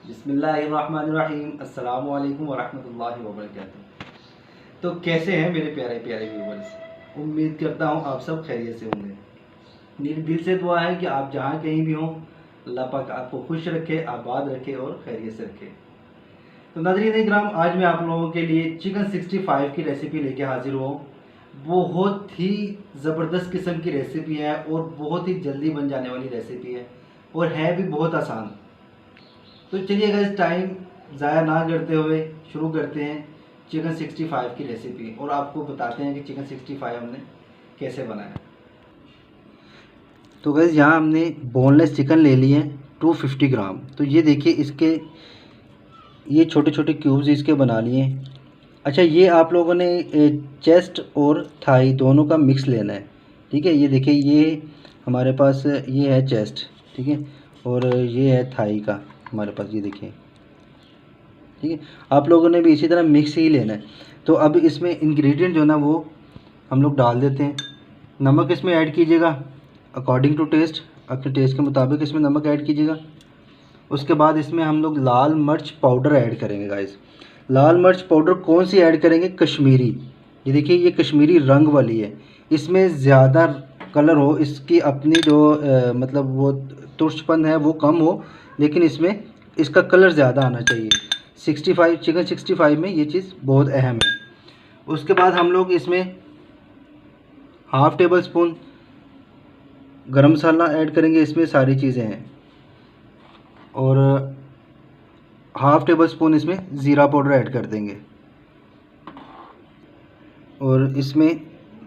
बिस्मिल्लाहिर्रहमानिर्रहीम अस्सलामु अलैकुम वरहमतुल्लाहि वबरकातुहू। तो कैसे हैं मेरे प्यारे प्यारे व्यूवर्स। उम्मीद करता हूँ आप सब खैरियत से होंगे। मेरी दिल से दुआ है कि आप जहाँ कहीं भी हों, अल्लाह पाक आपको खुश रखे, आबाद रखे और खैरियत से रखे। तो नाज़रीन इकराम, आज मैं आप लोगों के लिए चिकन 65 की रेसिपी लेके हाजिर हुआ हूँ। बहुत ही ज़बरदस्त किस्म की रेसिपी है और बहुत ही जल्दी बन जाने वाली रेसिपी है और है भी बहुत आसान। तो चलिए गाइस, टाइम ज़ाया ना करते हुए शुरू करते हैं चिकन 65 की रेसिपी और आपको बताते हैं कि चिकन 65 हमने कैसे बनाया। तो गाइस, यहाँ हमने बोनलेस चिकन ले लिए हैं 250 ग्राम। तो ये देखिए, इसके ये छोटे छोटे क्यूब्स इसके बना लिए हैं। अच्छा, ये आप लोगों ने चेस्ट और थाई दोनों का मिक्स लेना है, ठीक है। ये देखिए, ये हमारे पास ये है चेस्ट, ठीक है, और ये है थाई का हमारे पास, ये देखिए, ठीक है। आप लोगों ने भी इसी तरह मिक्स ही लेना है। तो अब इसमें इंग्रेडिएंट जो है ना वो हम लोग डाल देते हैं। नमक इसमें ऐड कीजिएगा अकॉर्डिंग टू टेस्ट, अपने टेस्ट के मुताबिक इसमें नमक ऐड कीजिएगा। उसके बाद इसमें हम लोग लाल मिर्च पाउडर ऐड करेंगे गाइस। लाल मिर्च पाउडर कौन सी ऐड करेंगे? कश्मीरी। ये देखिए, ये कश्मीरी रंग वाली है। इसमें ज़्यादा कलर हो, इसकी अपनी जो मतलब वो तुर्चपन है वो कम हो, लेकिन इसमें इसका कलर ज़्यादा आना चाहिए। 65 चिकन 65 में ये चीज़ बहुत अहम है। उसके बाद हम लोग इसमें हाफ़ टेबल स्पून गरम मसाला ऐड करेंगे। इसमें सारी चीज़ें हैं। और हाफ़ टेबल स्पून इसमें ज़ीरा पाउडर ऐड कर देंगे। और इसमें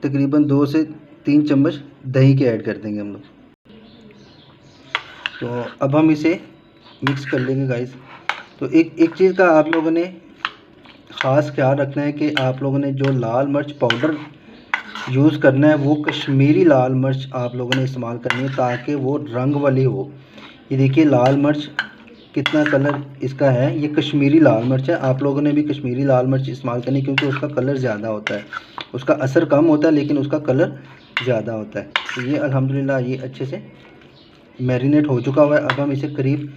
तकरीबन 2 से 3 चम्मच दही के ऐड कर देंगे हम लोग। तो अब हम इसे मिक्स कर लेंगे गाइस। तो एक चीज़ का आप लोगों ने ख़ास ख्याल रखना है कि आप लोगों ने जो लाल मिर्च पाउडर यूज़ करना है वो कश्मीरी लाल मिर्च आप लोगों ने इस्तेमाल करनी है, ताकि वो रंग वाली हो। ये देखिए, लाल मिर्च कितना कलर इसका है, ये कश्मीरी लाल मिर्च है। आप लोगों ने भी कश्मीरी लाल मिर्च इस्तेमाल करनी, क्योंकि उसका कलर ज़्यादा होता है। उसका असर कम होता है लेकिन उसका कलर ज़्यादा होता है। तो ये अल्हम्दुलिल्लाह ये अच्छे से मैरिनेट हो चुका हुआ है। अब हम इसे करीब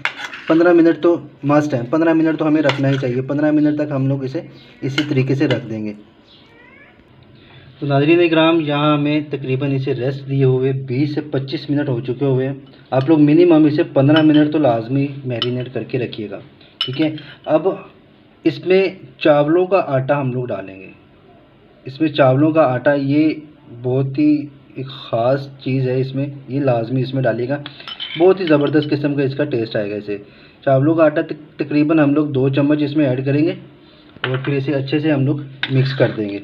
15 मिनट तो मस्ट है, 15 मिनट तो हमें रखना ही चाहिए। 15 मिनट तक हम लोग इसे इसी तरीके से रख देंगे। तो नाज़रीन इकराम, यहाँ हमें तकरीबन इसे रेस्ट दिए हुए 20 से 25 मिनट हो चुके हुए हैं। आप लोग मिनिमम इसे 15 मिनट तो लाजमी मैरिनेट करके रखिएगा, ठीक है। अब इसमें चावलों का आटा हम लोग डालेंगे। इसमें चावलों का आटा ये बहुत ही एक ख़ास चीज़ है, इसमें ये लाजमी इसमें डालिएगा। बहुत ही ज़बरदस्त किस्म का इसका टेस्ट आएगा इसे। चावलों का आटा तकरीबन हम लोग 2 चम्मच इसमें ऐड करेंगे और फिर इसे अच्छे से हम लोग मिक्स कर देंगे।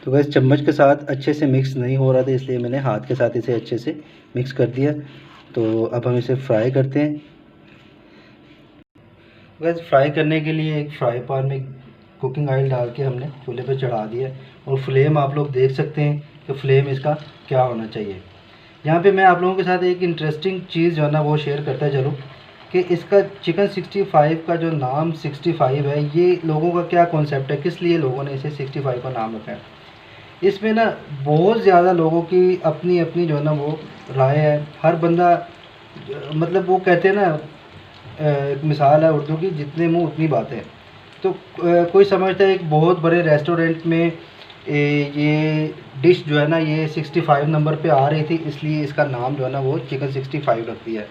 तो वैसे चम्मच के साथ अच्छे से मिक्स नहीं हो रहा था, इसलिए मैंने हाथ के साथ इसे अच्छे से मिक्स कर दिया। तो अब हम इसे फ्राई करते हैं। वैसे फ्राई करने के लिए एक फ्राई पैन में कुकिंग ऑयल डाल के हमने चूल्हे पे चढ़ा दिया। और फ्लेम आप लोग देख सकते हैं कि फ्लेम इसका क्या होना चाहिए। यहाँ पे मैं आप लोगों के साथ एक इंटरेस्टिंग चीज़ जो है ना वो शेयर करता चलूँ कि इसका चिकन 65 का जो नाम 65 है, ये लोगों का क्या कॉन्सेप्ट है, किस लिए लोगों ने इसे 65 का नाम रखा है। इसमें ना बहुत ज़्यादा लोगों की अपनी अपनी जो है ना वो राय है। हर बंदा मतलब वो कहते हैं ना, एक मिसाल है उर्दू की, जितने मुंह उतनी बातें। तो कोई समझता है एक बहुत बड़े रेस्टोरेंट में ये डिश जो है ना ये 65 नंबर पे आ रही थी, इसलिए इसका नाम जो है ना वो चिकन 65 रख दिया है।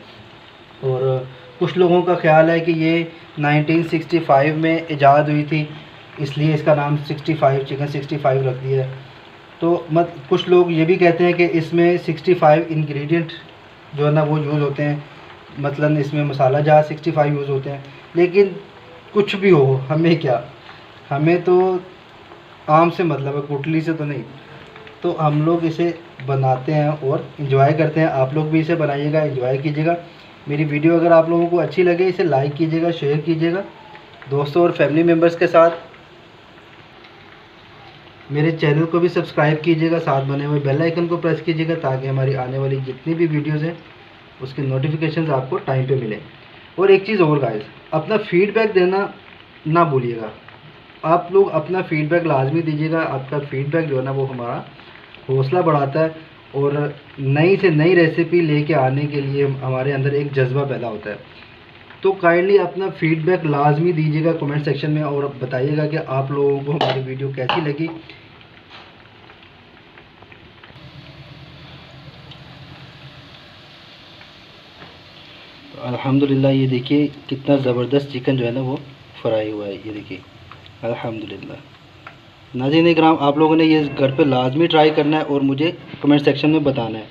और कुछ लोगों का ख्याल है कि ये 1965 में ईजाद हुई थी, इसलिए इसका नाम 65 चिकन 65 रख दिया है। तो कुछ लोग ये भी कहते हैं कि इसमें 65 इंग्रेडिएंट जो है ना वो यूज़ होते हैं, मतलब इसमें मसाला जहाँ 65 यूज़ होते हैं। लेकिन कुछ भी हो, हमें क्या, हमें तो आम से मतलब है, गुटली से तो नहीं। तो हम लोग इसे बनाते हैं और इन्जॉय करते हैं। आप लोग भी इसे बनाइएगा, इन्जॉय कीजिएगा। मेरी वीडियो अगर आप लोगों को अच्छी लगे, इसे लाइक कीजिएगा, शेयर कीजिएगा दोस्तों और फैमिली मेम्बर्स के साथ। मेरे चैनल को भी सब्सक्राइब कीजिएगा, साथ बने हुए बेल आइकन को प्रेस कीजिएगा, ताकि हमारी आने वाली जितनी भी वीडियोस हैं उसके नोटिफिकेशंस आपको टाइम पे मिले। और एक चीज़ और गाइस, अपना फीडबैक देना ना भूलिएगा। आप लोग अपना फीडबैक लाजमी दीजिएगा। आपका फीडबैक जो है ना वो हमारा हौसला बढ़ाता है और नई से नई रेसिपी लेके आने के लिए हमारे अंदर एक जज्बा पैदा होता है। तो काइंडली अपना फीडबैक लाजमी दीजिएगा कमेंट सेक्शन में और बताइएगा कि आप लोगों को हमारी वीडियो कैसी लगी। तो अल्हम्दुलिल्लाह ये देखिए कितना ज़बरदस्त चिकन जो है ना वो फ्राई हुआ है, ये देखिए अल्हम्दुलिल्लाह। नाज़रीन इकराम, आप लोगों ने ये घर पे लाजमी ट्राई करना है और मुझे कमेंट सेक्शन में बताना है।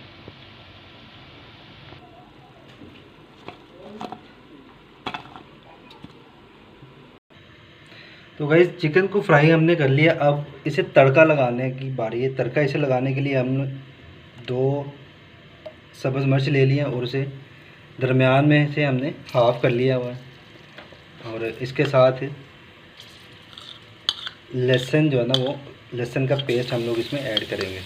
तो गाइस चिकन को फ्राई हमने कर लिया, अब इसे तड़का लगाने की बारी है। तड़का इसे लगाने के लिए हमने 2 सब्ज़ मिर्च ले लिया और उसे दरमियान में से हमने हाफ़ कर लिया हुआ है। और इसके साथ लहसुन जो है ना वो लहसुन का पेस्ट हम लोग इसमें ऐड करेंगे।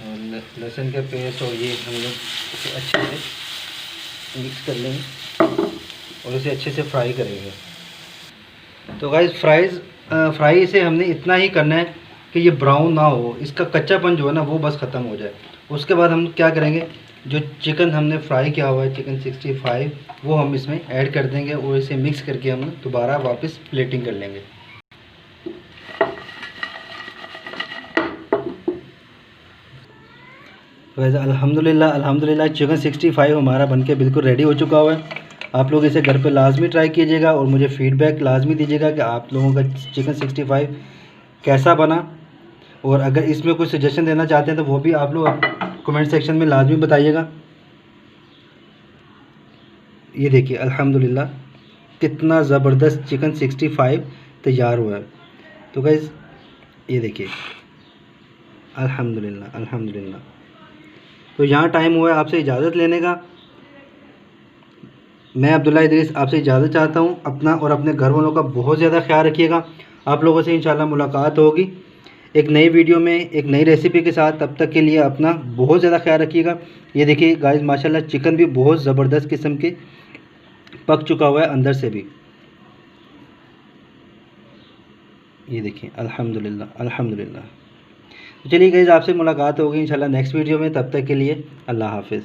और लहसुन का पेस्ट और ये हम लोग इसे अच्छे से मिक्स कर लेंगे और इसे अच्छे से फ्राई करेंगे। तो गाइस फ्राई इसे हमने इतना ही करना है कि ये ब्राउन ना हो, इसका कच्चापन जो है ना वो बस ख़त्म हो जाए। उसके बाद हम क्या करेंगे, जो चिकन हमने फ्राई किया हुआ है चिकन 65 वो हम इसमें ऐड कर देंगे और इसे मिक्स करके हम दोबारा वापस प्लेटिंग कर लेंगे। वैसे अल्हम्दुलिल्लाह चिकन 65 हमारा बनके बिल्कुल रेडी हो चुका हुआ है। आप लोग इसे घर पे लाजमी ट्राई कीजिएगा और मुझे फ़ीडबैक लाजमी दीजिएगा कि आप लोगों का चिकन 65 कैसा बना। और अगर इसमें कोई सजेशन देना चाहते हैं तो वो भी आप लोग कमेंट सेक्शन में लाजमी बताइएगा। ये देखिए अल्हम्दुलिल्लाह कितना ज़बरदस्त चिकन 65 तैयार हुआ है। तो गाइस ये देखिए अल्हम्दुलिल्लाह। तो यहाँ टाइम हुआ है आपसे इजाज़त लेने का। मैं अब्दुल्ला इदरीस आपसे इजाज़त चाहता हूँ। अपना और अपने घर वालों का बहुत ज़्यादा ख्याल रखिएगा। आप लोगों से इंशाल्लाह मुलाकात होगी एक नई वीडियो में एक नई रेसिपी के साथ। तब तक के लिए अपना बहुत ज़्यादा ख्याल रखिएगा। ये देखिए गाइस माशाल्लाह चिकन भी बहुत ज़बरदस्त किस्म के पक चुका हुआ है अंदर से भी। ये देखिए अल्हम्दुलिल्लाह। चलिए गाइस आपसे मुलाकात होगी इंशाल्लाह नेक्स्ट वीडियो में। तब तक के लिए अल्लाह हाफ़िज़।